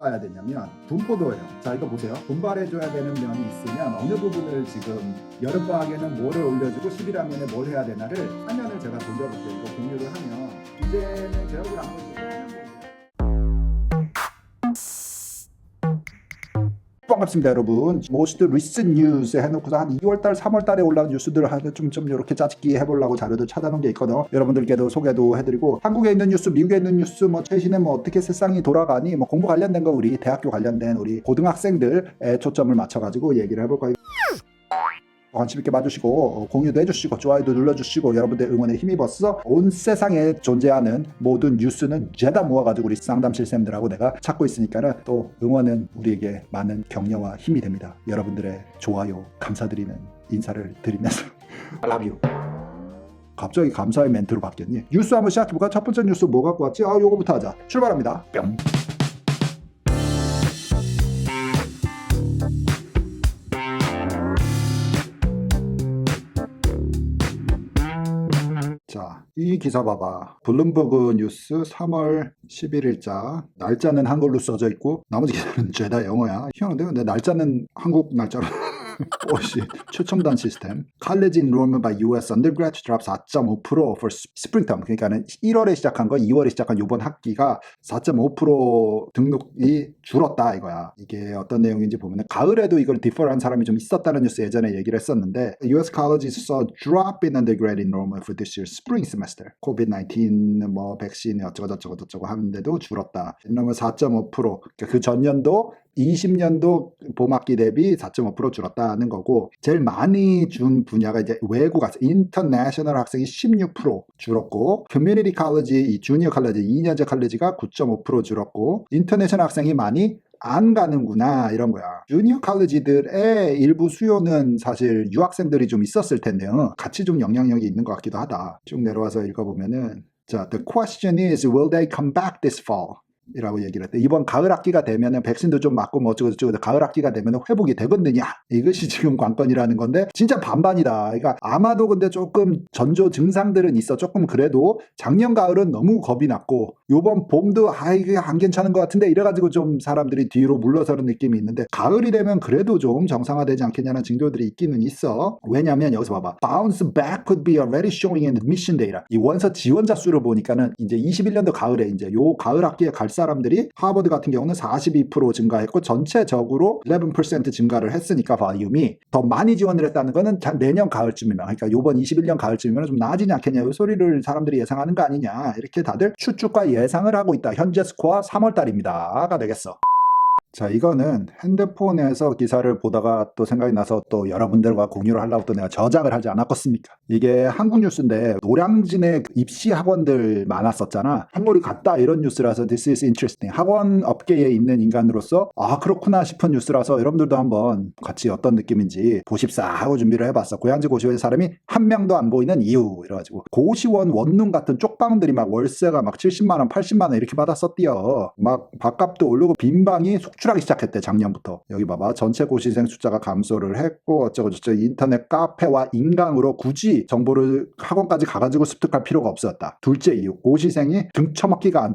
봐야 되냐면 분포도예요. 자, 이거 보세요. 분발해줘야 되는 면이 있으면 어느 부분을 지금 여름방학에는 뭐를 올려주고 11학년에 뭘 해야 되나를 화면을 제가 돌려볼게요. 이거 공유를 하면 이제는 개혁을 안 보여주고 반갑습니다, 여러분. Most recent news 해놓고서 한 2월달, 3월달에 올라온 뉴스들을 하면 좀 이렇게 짜집기 해보려고 자료들 찾아놓은 게 있거든요. 여러분들께도 소개도 해드리고, 한국에 있는 뉴스, 미국에 있는 뉴스, 최신에 어떻게 세상이 돌아가니, 공부 관련된 거 우리 대학교 관련된 우리 고등학생들에 초점을 맞춰가지고 얘기를 해볼 거예요. 관심 있게 봐주시고 공유도 해주시고 좋아요도 눌러주시고 여러분들 응원에 힘입어서 온 세상에 존재하는 모든 뉴스는 죄다 모아가지고 우리 쌍담실 쌤들하고 내가 찾고 있으니까는 또 응원은 우리에게 많은 격려와 힘이 됩니다. 여러분들의 좋아요 감사드리는 인사를 드리면서 I love you. 갑자기 감사의 멘트로 바뀌었니? 뉴스 한번 시작해볼까? 첫 번째 뉴스 뭐 갖고 왔지? 요거부터 하자. 출발합니다. 뿅. 자, 이 기사 봐봐. 블룸버그 뉴스 3월 11일자. 날짜는 한글로 써져 있고 나머지 기사는 죄다 영어야. 희한한데? 근데 날짜는 한국 날짜로. 오씨, 최첨단 시스템. College enrollment by US undergrad drop 4.5% for spring term. 그러니까는 1월에 시작한 거 2월에 시작한 이번 학기가 4.5% 등록이 줄었다 이거야. 이게 어떤 내용인지 보면은 가을에도 이걸 디퍼한 사람이 좀 있었다는 뉴스 예전에 얘기를 했었는데 US colleges saw drop in undergrad enrollment for this year's spring semester. COVID-19 백신 어쩌고 하는데도 줄었다. 그러면 4.5% 그러니까 그 전년도 20년도 봄학기 대비 4.5% 줄었다는 거고 제일 많이 준 분야가 이제 외국 학생, 인터내셔널 학생이 16% 줄었고 커뮤니티 칼리지, 이 주니어 칼리지, 2년제 칼리지가 9.5% 줄었고 인터내셔널 학생이 많이 안 가는구나 이런 거야. 주니어 칼리지들의 일부 수요는 사실 유학생들이 좀 있었을 텐데요. 같이 좀 영향력이 있는 것 같기도 하다. 쭉 내려와서 읽어보면은 자, the question is will they come back this fall? 이라고 얘기를 했대. 이번 가을 학기가 되면은 백신도 좀 맞고 어쩌고 가을 학기가 되면은 회복이 되겠느냐 이것이 지금 관건이라는 건데 진짜 반반이다. 그러니까 아마도 근데 조금 전조 증상들은 있어. 조금 그래도 작년 가을은 너무 겁이 났고 요번 봄도 이게 안 괜찮은 것 같은데 이래가지고 좀 사람들이 뒤로 물러서는 느낌이 있는데 가을이 되면 그래도 좀 정상화되지 않겠냐는 징조들이 있기는 있어. 왜냐면 여기서 봐봐. Bounce back could be already showing in admission data. 이 원서 지원자 수를 보니까는 이제 21년도 가을에 이제 요 가을 학기에 갈 사람들이 하버드 같은 경우는 42% 증가했고 전체적으로 11% 증가를 했으니까 볼륨이 더 많이 지원을 했다는 거는 내년 가을쯤이면 그러니까 요번 21년 가을쯤이면 좀 나아지지 않겠냐 이 소리를 사람들이 예상하는 거 아니냐 이렇게 다들 추측과 예상을 하고 있다. 현재 스코어 3월달입니다가 되겠어. 자, 이거는 핸드폰에서 기사를 보다가 또 생각이 나서 또 여러분들과 공유를 하려고 또 내가 저장을 하지 않았겠습니까? 이게 한국 뉴스인데 노량진에 입시 학원들 많았었잖아. 한국이 갔다 이런 뉴스라서 this is interesting. 학원 업계에 있는 인간으로서 그렇구나 싶은 뉴스라서 여러분들도 한번 같이 어떤 느낌인지 보십사 하고 준비를 해봤어. 고양지 고시원의 사람이 한 명도 안 보이는 이유 이래가지고 고시원 원룸 같은 쪽방들이 막 월세가 막 70만 원 80만 원 이렇게 받았었디요. 막 밥값도 오르고 빈방이 축출하기 시작했대. 작년부터. 여기 봐봐. 전체 고시생 숫자가 감소를 했고 어쩌고저쩌고 인터넷 카페와 인강으로 굳이 정보를 학원까지 가가지고 습득할 필요가 없었다. 둘째 이유. 고시생이 등쳐먹기가 안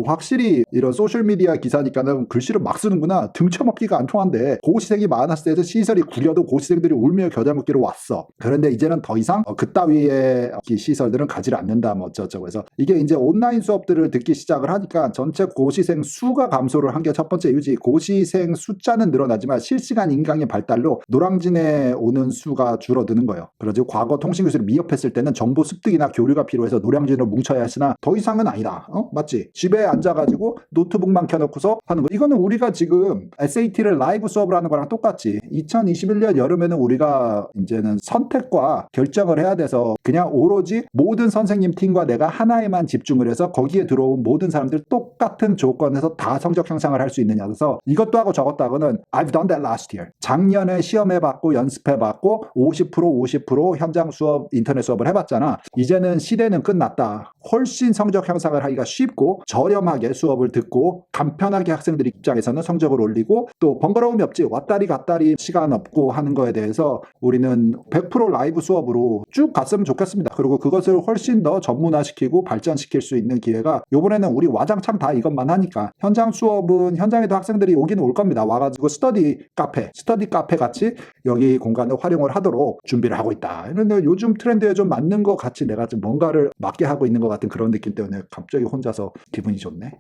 확실히 이런 소셜미디어 기사니까는 글씨를 막 쓰는구나. 등쳐먹기가 안 통한데 고시생이 많았을 때 시설이 구려도 고시생들이 울며 겨자 먹기로 왔어. 그런데 이제는 더 이상 그따위의 시설들은 가지 않는다 어쩌고 해서 이게 이제 온라인 수업들을 듣기 시작을 하니까 전체 고시생 수가 감소를 한 게 첫 번째 이유지. 고시생 숫자는 늘어나지만 실시간 인강의 발달로 노량진에 오는 수가 줄어드는 거예요. 그래서 과거 통신교실을 미흡했을 때는 정보 습득이나 교류가 필요해서 노량진으로 뭉쳐야 했으나 더 이상은 아니다. 맞지? 집에 앉아가지고 노트북만 켜놓고서 하는 거. 이거는 우리가 지금 SAT를 라이브 수업을 하는 거랑 똑같지. 2021년 여름에는 우리가 이제는 선택과 결정을 해야 돼서 그냥 오로지 모든 선생님 팀과 내가 하나에만 집중을 해서 거기에 들어온 모든 사람들 똑같은 조건에서 다 성적 향상을 할 수 있느냐. 그래서 이것도 하고 저것도 하고는 I've done that last year. 작년에 시험해봤고 연습해봤고 50% 현장 수업 인터넷 수업을 해봤잖아. 이제는 시대는 끝났다. 훨씬 성적 향상을 하기가 쉽고 저렴하게 수업을 듣고 간편하게 학생들 입장에서는 성적을 올리고 또 번거로움이 없지 왔다리 갔다리 시간 없고 하는 거에 대해서 우리는 100% 라이브 수업으로 쭉 갔으면 좋겠습니다. 그리고 그것을 훨씬 더 전문화시키고 발전시킬 수 있는 기회가 이번에는 우리 와장창 다 이것만 하니까 현장 수업은 현장에도 학생들이 오기는 올 겁니다. 와가지고 스터디 카페 같이 여기 공간을 활용을 하도록 준비를 하고 있다. 이런데 요즘 트렌드에 좀 맞는 것 같이 내가 좀 뭔가를 맞게 하고 있는 것 같은 그런 느낌 때문에 갑자기 혼자서 기분이 좋네.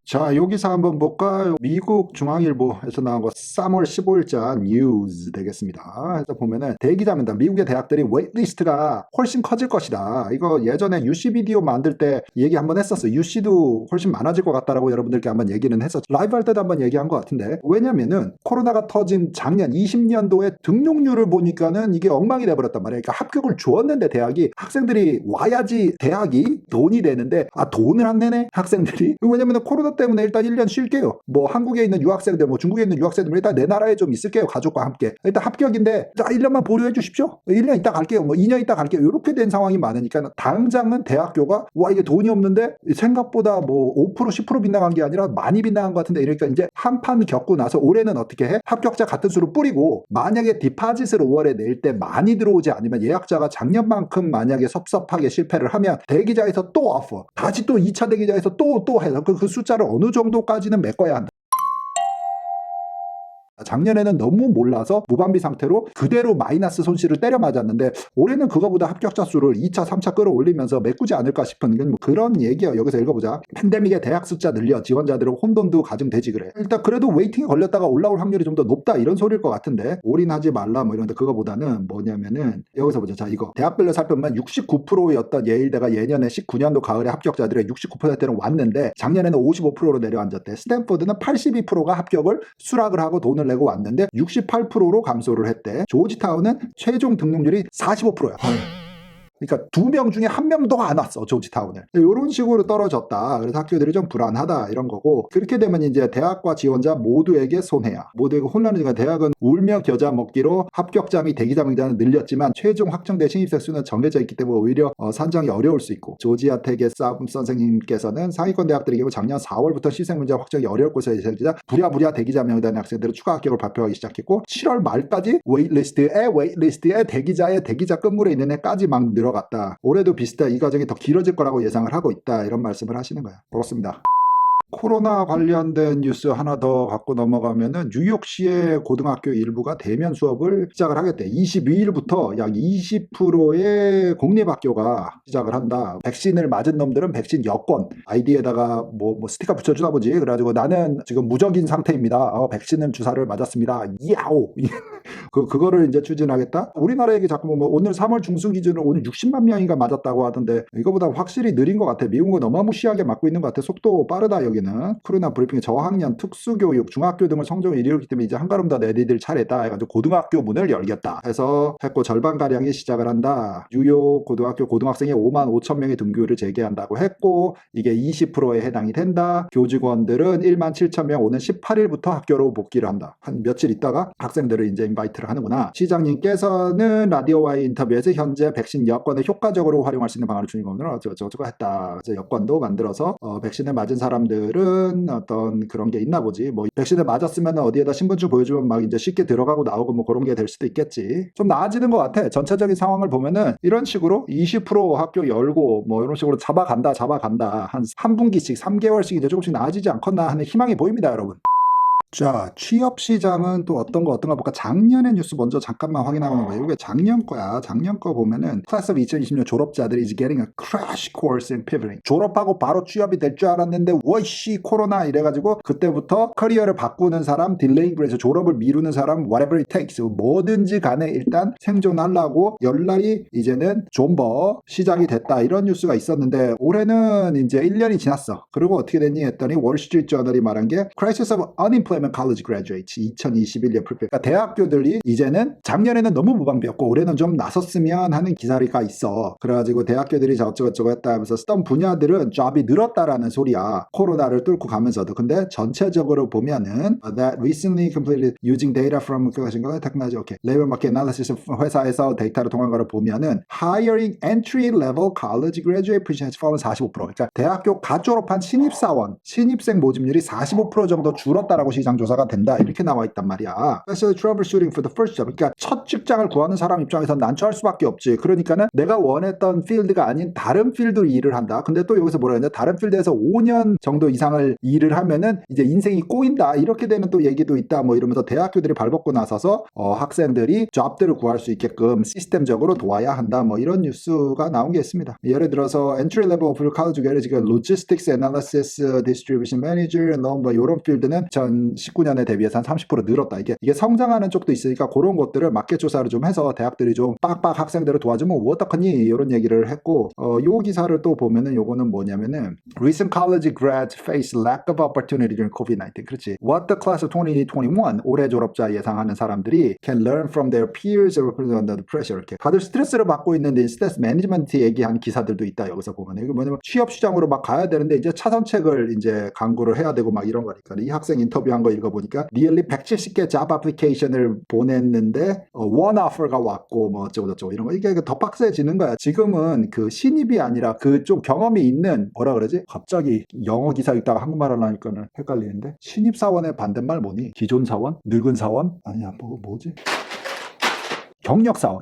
자, 여기서 한번 볼까요? 미국 중앙일보에서 나온 거 3월 15일자 뉴스 되겠습니다. 그래서 보면은 대기자입니다. 미국의 대학들이 웨이트리스트가 훨씬 커질 것이다. 이거 예전에 UC 비디오 만들 때 얘기 한번 했었어요. UC도 훨씬 많아질 것 같다라고 여러분들께 한번 얘기는 했었죠. 라이브 할 때도 한번 얘기한 것 같은데 왜냐면은 코로나가 터진 작년 20년도에 등록률을 보니까는 이게 엉망이 돼버렸단 말이에요. 그러니까 합격을 주었는데 대학이 학생들이 와야지 대학이 돈이 되는데 돈을 안 내네 학생들이. 왜냐면은 코로나 때문에 일단 1년 쉴게요. 뭐 한국에 있는 유학생들, 뭐 중국에 있는 유학생들 일단 내 나라에 좀 있을게요. 가족과 함께. 일단 합격인데 자 1년만 보류해 주십시오. 1년 있다 갈게요. 뭐 2년 있다 갈게요. 이렇게 된 상황이 많으니까 당장은 대학교가 와 이게 돈이 없는데 생각보다 뭐 5% 10% 빗나간 게 아니라 많이 빗나간 것 같은데 이러니까 이제 한판 겪고 나서 올해는 어떻게 해? 합격자 같은 수로 뿌리고 만약에 디파짓을 5월에 낼 때 많이 들어오지 않으면 예약자가 작년만큼 만약에 섭섭하게 실패를 하면 대기자에서 또 오퍼 다시 또 2차 대기자에서 또 해서 그 숫자를 어느 정도까지는 메꿔야 한다. 작년에는 너무 몰라서 무방비 상태로 그대로 마이너스 손실을 때려 맞았는데 올해는 그거보다 합격자 수를 2차, 3차 끌어올리면서 메꾸지 않을까 싶은 뭐 그런 얘기예요. 여기서 읽어보자. 팬데믹에 대학 숫자 늘려 지원자들은 혼돈도 가중되지 그래. 일단 그래도 웨이팅에 걸렸다가 올라올 확률이 좀 더 높다 이런 소리일 것 같은데 올인하지 말라 뭐 이런데 그거보다는 뭐냐면은 여기서 보자. 자 이거 대학별로 살펴보면 69%였던 예일대가 예년에 19년도 가을에 합격자들의 69%는 왔는데 작년에는 55%로 내려앉았대. 스탠포드는 82%가 합격을 수락을 하고 돈을 내고 왔는데 68%로 감소를 했대. 조지타운은 최종 등록률이 45%야. 그러니까 2명 중에 1명도 안 왔어 조지타운을. 이런 식으로 떨어졌다. 그래서 학교들이 좀 불안하다 이런 거고 그렇게 되면 이제 대학과 지원자 모두에게 손해야. 모두에게 혼란이니까 대학은 울며 겨자 먹기로 합격자 및 대기자 명단은 늘렸지만 최종 확정된 신입생 수는 정해져 있기 때문에 오히려 산정이 어려울 수 있고 조지아텍의 쌈 선생님께서는 상위권 대학들의 경우 작년 4월부터 시생 문제 확정이 어려울 것에 대해서 부랴부랴 대기자 명단의 학생들은 추가 합격을 발표하기 시작했고 7월 말까지 웨이트리스트에 대기자 끝물에 있는 애까지 막 늘어갔다. 올해도 비슷해. 이 과정이 더 길어질 거라고 예상을 하고 있다. 이런 말씀을 하시는 거야. 그렇습니다. 코로나 관련된 뉴스 하나 더 갖고 넘어가면은 뉴욕시의 고등학교 일부가 대면 수업을 시작을 하겠대. 22일부터 약 20%의 공립학교가 시작을 한다. 백신을 맞은 놈들은 백신 여권 아이디에다가 뭐 스티커 붙여주나 보지. 그래가지고 나는 지금 무적인 상태입니다. 백신은 주사를 맞았습니다. 야오. 그거를 이제 추진하겠다. 우리나라에 자꾸 뭐 오늘 3월 중순 기준으로 오늘 60만 명인가 맞았다고 하던데 이거보다 확실히 느린 것 같아. 미국은 너무 무시하게 맞고 있는 것 같아. 속도 빠르다 여기는. 코로나 브리핑에 저학년, 특수교육, 중학교 등을 성적을 이루기 때문에 이제 한 걸음 더 내디딜 차례다 해가지고 고등학교 문을 열겠다 해서 했고 절반가량이 시작을 한다. 뉴욕 고등학교 고등학생이 5만 5천 명의 등교를 재개한다고 했고 이게 20%에 해당이 된다. 교직원들은 1만 7천 명 오는 18일부터 학교로 복귀를 한다. 한 며칠 있다가 학생들을 이제 인바이트를 하는구나. 시장님께서는 라디오와의 인터뷰에서 현재 백신 여권을 효과적으로 활용할 수 있는 방안을 주는 겁니다. 어쩌고 했다. 그래서 여권도 만들어서 백신을 맞은 사람들은 어떤 그런 게 있나 보지. 뭐 백신을 맞았으면 어디에다 신분증 보여주면 막 이제 쉽게 들어가고 나오고 뭐 그런 게 될 수도 있겠지. 좀 나아지는 것 같아. 전체적인 상황을 보면은 이런 식으로 20% 학교 열고 뭐 이런 식으로 잡아간다. 한 분기씩 3개월씩 이제 조금씩 나아지지 않겠나 하는 희망이 보입니다, 여러분. 자, 취업 시장은 또 어떤 거 볼까? 작년의 뉴스 먼저 잠깐만 확인하는 거예요. 이게 작년 거야. 작년 거 보면은 Class of 2020년 졸업자들이 is getting a crash course in pivoting. 졸업하고 바로 취업이 될 줄 알았는데 워이씨 코로나 이래가지고 그때부터 커리어를 바꾸는 사람, 딜레잉 그래서 졸업을 미루는 사람, whatever it takes 뭐든지 간에 일단 생존하려고 열날이 이제는 존버 시작이 됐다. 이런 뉴스가 있었는데 올해는 이제 1년이 지났어. 그리고 어떻게 됐니 했더니 월스트리트 저널이 말한 게 crisis of unemployment Unemployment College Graduates 2021년 프리페어. 그러니까 대학교들이 이제는 작년에는 너무 무방비였고 올해는 좀 나섰으면 하는 기사가 있어. 그래가지고 대학교들이 저쩌고저쩌고 했다 하면서 쓰던 분야들은 job이 늘었다라는 소리야. 코로나를 뚫고 가면서도. 근데 전체적으로 보면은 that recently completed using data from technology, okay. labor market analysis 회사에서 데이터를 통한 거를 보면은 hiring entry level college graduate positions fallen 45%. 그러니까 대학교 갓 졸업한 신입사원, 신입생 모집률이 45% 정도 줄었다라고 시장 조사가 된다. 이렇게 나와 있단 말이야. Especially troubleshooting for the first job. 그러니까 첫 직장을 구하는 사람 입장에서 난처할 수밖에 없지. 그러니까는 내가 원했던 필드가 아닌 다른 필드 일을 한다. 근데 또 여기서 뭐라 그러냐? 다른 필드에서 5년 정도 이상을 일을 하면은 이제 인생이 꼬인다. 이렇게 되는 또 얘기도 있다. 뭐 이러면서 대학교들이 발벗고 나서서 학생들이 잡들을 구할 수 있게끔 시스템적으로 도와야 한다. 뭐 이런 뉴스가 나온 게 있습니다. 예를 들어서 entry level of college graduate logistics analysis distribution manager 뭐 이런 필드는 2019년에 대비해서 한 30% 늘었다. 이게 성장하는 쪽도 있으니까 그런 것들을 마켓 조사를 좀 해서 대학들이 좀 빡빡 학생들을 도와주면 어떡하니 이런 얘기를 했고 요 기사를 또 보면은 요거는 뭐냐면은 recent college grads face lack of opportunity during COVID-19. 그렇지. What the class of 2021 올해 졸업자 예상하는 사람들이 can learn from their peers under the pressure. 이렇게 다들 스트레스를 받고 있는데 스트레스 매니지먼트 얘기한 기사들도 있다. 여기서 보면 이거 뭐냐면 취업 시장으로 막 가야 되는데 이제 차선책을 이제 강구를 해야 되고 막 이런 거니까 이 학생 인터뷰한 거 읽어보니까 nearly 170개 잡 애플리케이션을 보냈는데 one offer가 왔고 뭐 어쩌고저쩌고 이런 거 이게 더 빡세지는 거야. 지금은 그 신입이 아니라 그 좀 경험이 있는 뭐라 그러지? 갑자기 영어 기사 읽다가 한국말 하려니까는 헷갈리는데 신입 사원의 반대말 뭐니? 기존 사원? 늙은 사원? 아니야 뭐지? 경력사원.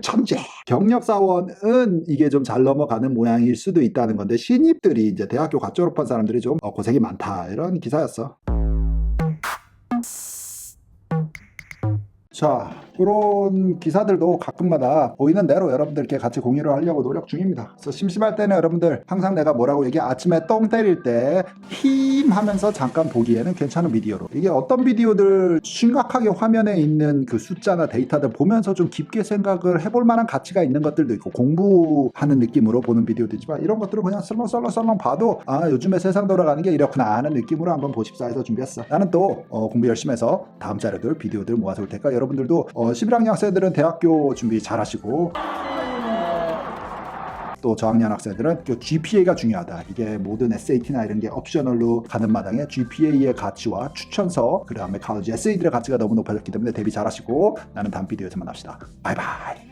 천재. 경력사원은 이게 좀 잘 넘어가는 모양일 수도 있다는 건데 신입들이 이제 대학교 갓 졸업한 사람들이 좀 고생이 많다 이런 기사였어. 자, 그런 기사들도 가끔마다 보이는 대로 여러분들께 같이 공유를 하려고 노력 중입니다. 그래서 심심할 때는 여러분들 항상 내가 뭐라고 얘기해 아침에 똥 때릴 때 힘 하면서 잠깐 보기에는 괜찮은 비디오로 이게 어떤 비디오들 심각하게 화면에 있는 그 숫자나 데이터들 보면서 좀 깊게 생각을 해볼 만한 가치가 있는 것들도 있고 공부하는 느낌으로 보는 비디오도 있지만 이런 것들은 그냥 설렁설렁 봐도 아 요즘에 세상 돌아가는 게 이렇구나 하는 느낌으로 한번 보십사 해서 준비했어. 나는 또 공부 열심히 해서 다음 자료들 비디오들 모아서 올 테니까 여러분들도 11학년 학생들은 대학교 준비 잘 하시고 또 저학년 학생들은 GPA가 중요하다. 이게 모든 SAT나 이런 게 옵셔널로 가는 마당에 GPA의 가치와 추천서 그 다음에 칼리지 에세이들의 가치가 너무 높아졌기 때문에 대비 잘 하시고 나는 다음 비디오에서 만납시다. 바이바이.